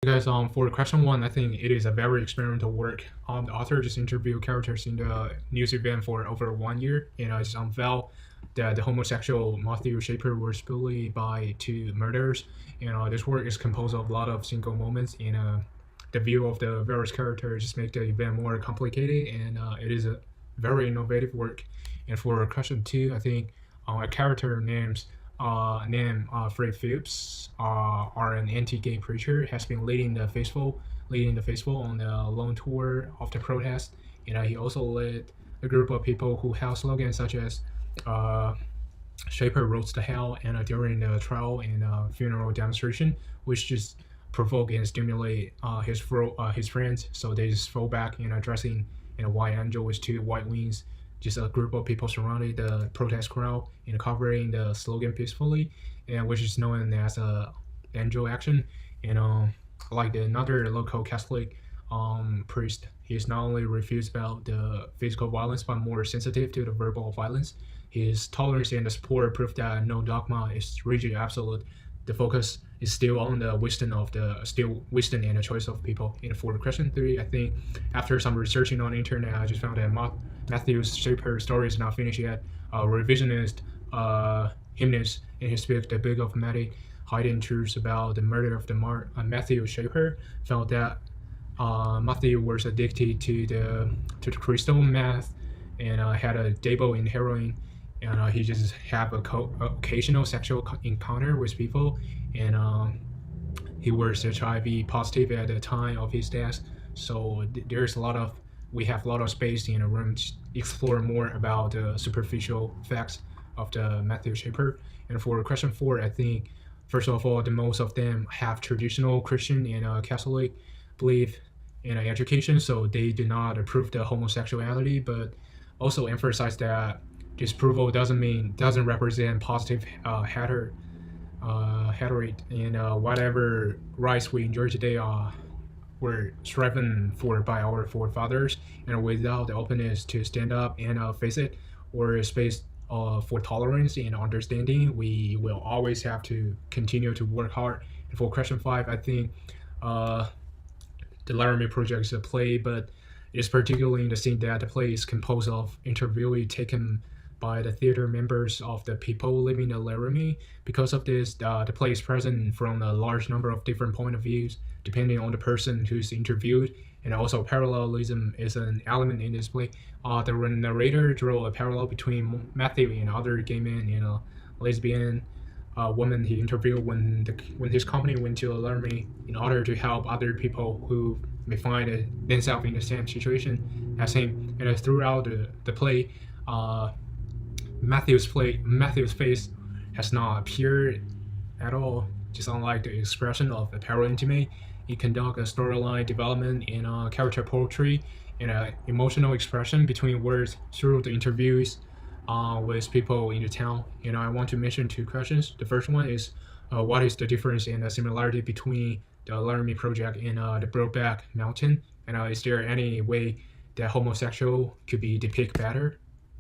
Because for question one, I think it is a very experimental work. The author just interviewed characters in the news event for over 1 year, and it's unveiled that the homosexual Matthew Shaper was bullied by two murderers. This work is composed of a lot of single moments, and the view of the various characters just make the event more complicated, and it is a very innovative work. And for question two, I think a character named Fred Phipps, are an anti-gay preacher, has been leading the faithful on the long tour of the protest. He also led a group of people who held slogans such as uh, "Shaper Roads to Hell" and during the trial and funeral demonstration, which just provoke and stimulate his friends. So they just fall back, dressing in a white angel with two white wings. Just a group of people surrounded the protest crowd and covering the slogan peacefully, and which is known as angel action. And like another local Catholic priest, he's not only refused about the physical violence but more sensitive to the verbal violence. His tolerance and the support prove that no dogma is rigid absolute. The focus is still on the wisdom and the choice of people. And for question three, I think after some researching on the internet, I just found that Matthew Shaper's story is not finished yet. A revisionist hymnist in his book, The Book of Hidden Truths about the murder of Matthew Shaper, felt that Matthew was addicted to the crystal meth and had a dabble in heroin, and he just have occasional sexual encounter with people, and he was HIV positive at the time of his death. So we have a lot of space in a room to explore more about the superficial facts of the Matthew Shaper. And for question four, I think first of all, the most of them have traditional Christian and Catholic belief in education, so they do not approve the homosexuality, but also emphasize that disapproval doesn't represent positive hatred, and whatever rights we enjoy today were striven for by our forefathers, and without the openness to stand up and face it, or space for tolerance and understanding, we will always have to continue to work hard. And for question five, I think the Laramie Project is a play, but it's particularly in the scene that the play is composed of interviewees taken by the theater members of the people living in Laramie. Because of this, the play is present from a large number of different point of views, depending on the person who's interviewed, and also parallelism is an element in this play. The narrator drew a parallel between Matthew and other gay men and a lesbian woman he interviewed when his company went to Laramie in order to help other people who may find themselves in the same situation as him. And throughout the play, Matthew's face has not appeared at all, just unlike the expression of the parallel intimate. It conducts a storyline development in character poetry and emotional expression between words through the interviews with people in the town. I want to mention two questions. The first one is, what is the difference and the similarity between the Laramie Project and the Brokeback Mountain? And is there any way that homosexual could be depicted better?